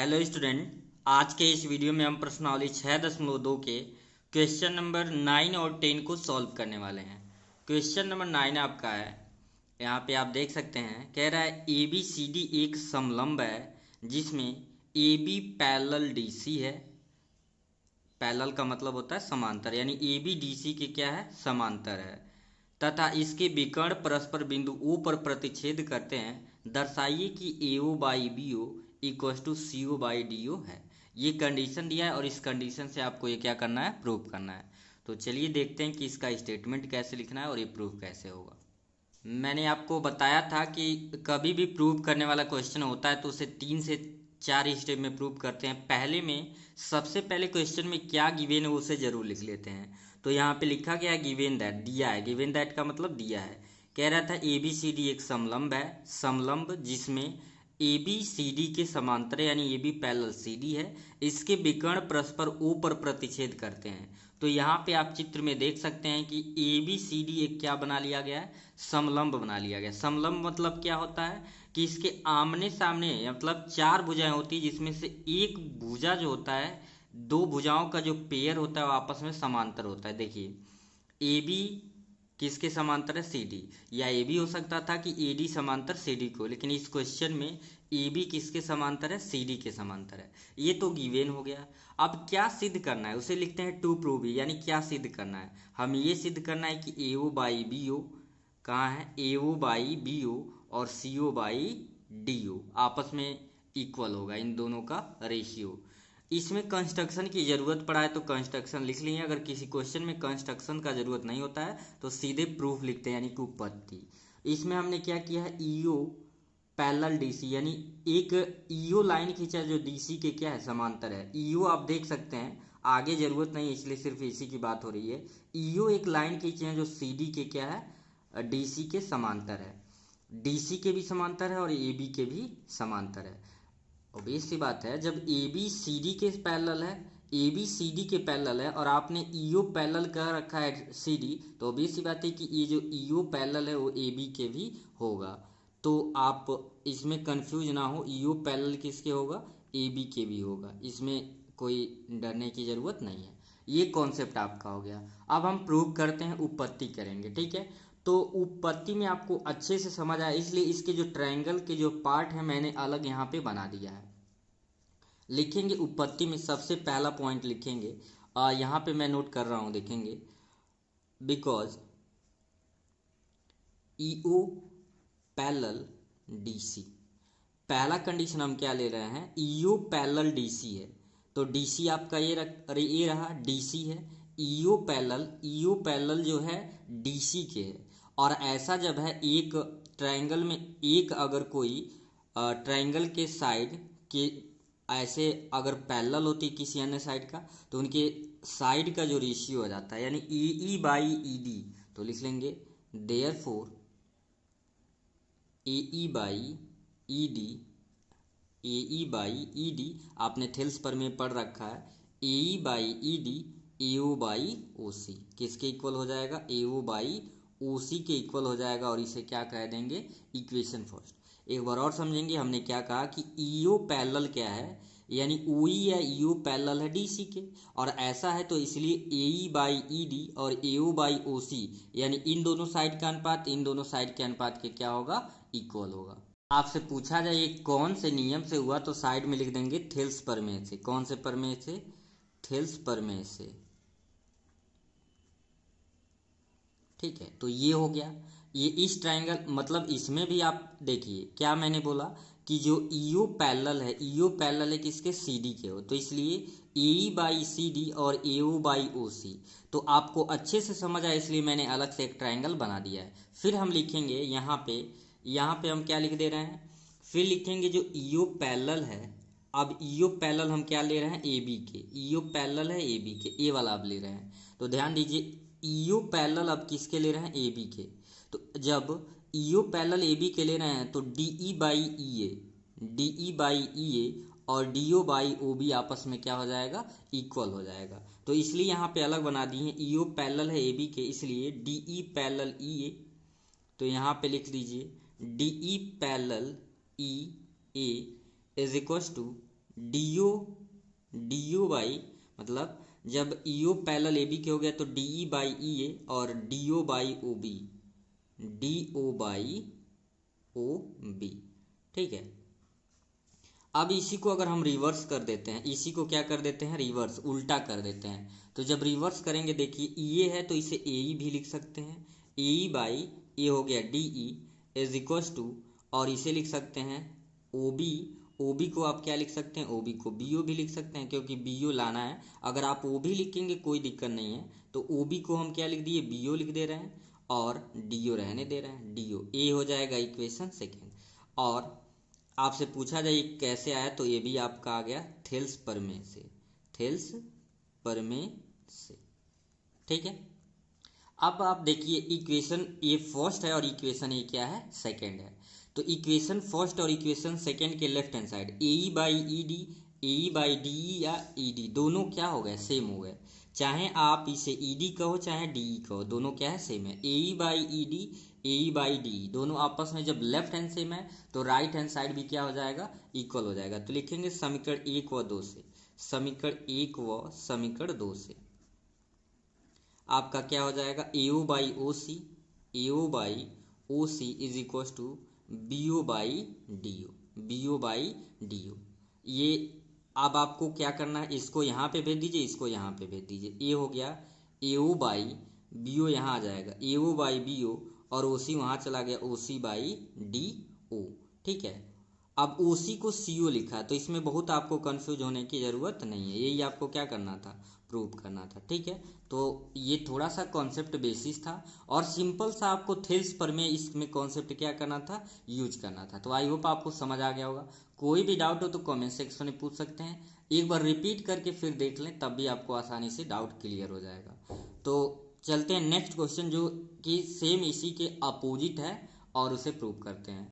Hello student, आज के इस वीडियो में हम प्रश्नावली 6.2 के क्वेश्चन नंबर 9 और 10 को सॉल्व करने वाले हैं। क्वेश्चन नंबर 9 आपका है, यहाँ पे आप देख सकते हैं, कह रहा है ए बी सी डी एक समलंब है जिसमें A B parallel D C है। पैरेलल का मतलब होता है समांतर, यानी ए बी डी सी के क्या है, समांतर है, तथा इसके विकर्ण परस्पर बिंदु O पर प्रतिच्छेद करते हैं। दर्शाइए कि AO by BO equal to CO by DO है। ये कंडीशन दिया है और इस कंडीशन से आपको ये क्या करना है, प्रूव करना है। तो चलिए देखते हैं कि इसका स्टेटमेंट कैसे लिखना है और ये प्रूव कैसे होगा। मैंने आपको बताया था कि कभी भी प्रूव करने वाला क्वेश्चन होता है तो उसे 3 से 4 स्टेप में प्रूव करते हैं। पहले में सबसे पहले क्वेश्चन में क्या गिवेन है उसे जरूर लिख लेते हैं। तो यहाँ पे लिखा गया है गिवेन दैट, दिया है। गिवेन दैट का मतलब दिया है। कह रहा था ए बी सी डी एक समलंब है, समलंब जिसमें ए बी सी डी के समांतर यानी A B parallel C D है। इसके विकर्ण परस्पर O पर प्रतिच्छेद करते हैं। तो यहाँ पे आप चित्र में देख सकते हैं कि ए बी सी डी एक क्या बना लिया गया है, समलंब बना लिया गया। समलंब मतलब क्या होता है कि इसके आमने सामने मतलब 4 भुजाएं होती है, जिसमें से एक भुजा जो होता है, 2 भुजाओं का जो पेयर होता है वो आपस में समांतर होता है। देखिए ए बी किसके समांतर है, सी डी, या ए भी हो सकता था कि ए डी समांतर सी डी को, लेकिन इस क्वेश्चन में ए बी किसके समांतर है, सी डी के समांतर है। ये तो गिवेन हो गया। अब क्या सिद्ध करना है उसे लिखते हैं टू प्रूव, यानी क्या सिद्ध करना है, हम ये सिद्ध करना है कि ए ओ बाई बी ओ कहाँ है, ए ओ बाई बी ओ और सी ओ बाई डी ओ आपस में इक्वल होगा, इन दोनों का रेशियो। इसमें कंस्ट्रक्शन की ज़रूरत पड़ा है तो कंस्ट्रक्शन लिख लिए। अगर किसी क्वेश्चन में कंस्ट्रक्शन का ज़रूरत नहीं होता है तो सीधे प्रूफ लिखते हैं, यानी कि उत्पत्ति। इसमें हमने क्या किया है, ईओ पैरेलल डीसी, यानी एक ईओ लाइन खींचा जो डीसी के क्या है, समांतर है। ईओ आप देख सकते हैं, आगे ज़रूरत नहीं है इसलिए सिर्फ इसी की बात हो रही है। ईओ एक लाइन खींचे हैं जो सीडी के क्या है, डीसी के समांतर है। डीसी के भी समांतर है और एबी के भी समांतर है। ऑब्वियस सी बात है, जब ए बी सी डी के पैरेलल है, ए बी सी डी के पैरेलल है और आपने ईओ पैरेलल कर रखा है सी डी, तो ऑब्वियस सी बात है कि ये जो ईओ पैरेलल है वो ए बी के भी होगा। तो आप इसमें कंफ्यूज ना हो, ईओ पैरेलल किसके होगा, ए बी के भी होगा। इसमें कोई डरने की ज़रूरत नहीं है। ये कॉन्सेप्ट आपका हो गया। अब हम प्रूव करते हैं, उत्पत्ति करेंगे, ठीक है। तो उत्पत्ति में आपको अच्छे से समझ आया, इसलिए इसके जो ट्रायंगल के जो पार्ट है मैंने अलग यहाँ पे बना दिया है। लिखेंगे उत्पत्ति में सबसे पहला पॉइंट लिखेंगे, यहाँ पे मैं नोट कर रहा हूँ, देखेंगे बिकॉज ईओ पैरेलल डीसी। पहला कंडीशन हम क्या ले रहे हैं, ईओ पैरेलल डीसी है। तो डीसी आपका ये रहा, डीसी है। ईओ पैरेलल जो है डीसी के है। और ऐसा जब है, एक ट्रायंगल में एक अगर कोई ट्रायंगल के साइड के ऐसे अगर पैरेलल होती किसी अन्य साइड का, तो उनके साइड का जो रेशियो हो जाता है, यानी ई बाई ई डी, तो लिख लेंगे therefore A by E D, A by E D आपने थेल्स पर में पढ़ रखा है, A by E D A O by O C किसके इक्वल हो जाएगा, ए ओ बाई ओ सी के इक्वल हो जाएगा। और इसे क्या कह देंगे, इक्वेशन फर्स्ट। एक बार और समझेंगे, हमने क्या कहा कि ईओ पैरेलल क्या है, यानी ओई या ईओ पैरेलल है डीसी के, और ऐसा है तो इसलिए ए बाई ई डी और ए ओ बाई ओ सी, यानी इन दोनों साइड का अनुपात इन दोनों साइड के अनुपात के क्या होगा, इक्वल होगा। आपसे पूछा जाए ये कौन से नियम से हुआ, तो साइड में लिख देंगे थेल्स प्रमेय से। कौन से प्रमेय से, थेल्स प्रमेय से, ठीक है। तो ये हो गया, ये इस ट्रायंगल मतलब इसमें भी आप देखिए क्या मैंने बोला कि जो ईओ पैरेलल है, ईओ पैरेलल है किसके, सी डी के हो, तो इसलिए ए बाई सी डी और ए ओ बाई ओ सी। तो आपको अच्छे से समझ आया इसलिए मैंने अलग से एक ट्रायंगल बना दिया है। फिर हम लिखेंगे यहाँ पे हम क्या लिख दे रहे हैं, फिर लिखेंगे जो ईओ पैरेलल है। अब ईओ पैरेलल हम क्या ले रहे हैं, ए बी के, ईओ पैरेलल है ए बी के, ए वाला आप ले रहे हैं। तो ध्यान दीजिए ईओ पैरेलल अब किसके ले रहे हैं, ए बी के। तो जब ईओ पैरेलल ए बी के ले रहे हैं तो D E by E A और D O by O B आपस में क्या हो जाएगा, इक्वल हो जाएगा। तो इसलिए यहाँ पे अलग बना दिए हैं, ईओ पैरेलल है ए बी के, इसलिए डी ई पैरेलल ई ए। तो यहाँ पे लिख दीजिए D E parallel E A is equal to D O by, मतलब जब ईओ पैरेलल ए बी के हो गया तो डीई बाई ई ए और DO by O B, DO by O B. ठीक है, अब इसी को अगर हम रिवर्स कर देते हैं, इसी को क्या कर देते हैं, रिवर्स उल्टा कर देते हैं। तो जब रिवर्स करेंगे, देखिए ई ए है तो इसे ए ई भी लिख सकते हैं, ए ई बाई ए हो गया D E is equals to, और इसे लिख सकते हैं ओ बी। ओ बी को आप क्या लिख सकते हैं, ओ बी को बी ओ भी लिख सकते हैं, क्योंकि बी ओ लाना है। अगर आप ओ भी लिखेंगे कोई दिक्कत नहीं है, तो ओ बी को हम क्या लिख दिए, बी ओ लिख दे रहे हैं और डी ओ रहने दे रहे हैं, डी ओ। ए हो जाएगा इक्वेशन सेकेंड। और आपसे पूछा जाए कैसे आया, तो ये भी आपका आ गया थेल्स प्रमेय से, थेल्स प्रमेय से। ठीक है, अब आप देखिए इक्वेशन ए फर्स्ट है और इक्वेशन ए क्या है, सेकंड है। तो इक्वेशन फर्स्ट और इक्वेशन सेकंड के left hand side A E by E D, A E by D E या ई डी, दोनों क्या हो गए, सेम हो गए। चाहे आप इसे ई डी कहो चाहे डी ई कहो, दोनों क्या है, सेम है। A E by E D, A E by D, दोनों आपस में जब लेफ्ट हैंड सेम है तो राइट हैंड साइड भी क्या हो जाएगा, इक्वल हो जाएगा। तो लिखेंगे समीकरण एक व दो से, समीकरण एक व समीकरण दो से आपका क्या हो जाएगा, A O by O C, A O by O C is equal to B O by D O, B O by D O. ये अब आपको क्या करना है, इसको यहाँ पे भेज दीजिए, इसको यहाँ पे भेज दीजिए। ए हो गया ए ओ बाई बी ओ, यहाँ आ जाएगा A O by B O, और ओ सी वहाँ चला गया ओ सी बाई डी ओ। ठीक है, अब ओ सी को सी ओ लिखा है, तो इसमें बहुत आपको कंफ्यूज होने की ज़रूरत नहीं है, यही आपको क्या करना था, प्रूव करना था। ठीक है, तो ये थोड़ा सा कॉन्सेप्ट बेसिस था और सिंपल सा आपको थेल्स प्रमेय इसमें कॉन्सेप्ट क्या करना था, यूज करना था। तो आई होप आपको समझ आ गया होगा। कोई भी डाउट हो तो कमेंट सेक्शन में पूछ सकते हैं, एक बार रिपीट करके फिर देख लें, तब भी आपको आसानी से डाउट क्लियर हो जाएगा। तो चलते हैं नेक्स्ट क्वेश्चन, जो कि सेम इसी के अपोजिट है और उसे प्रूव करते हैं।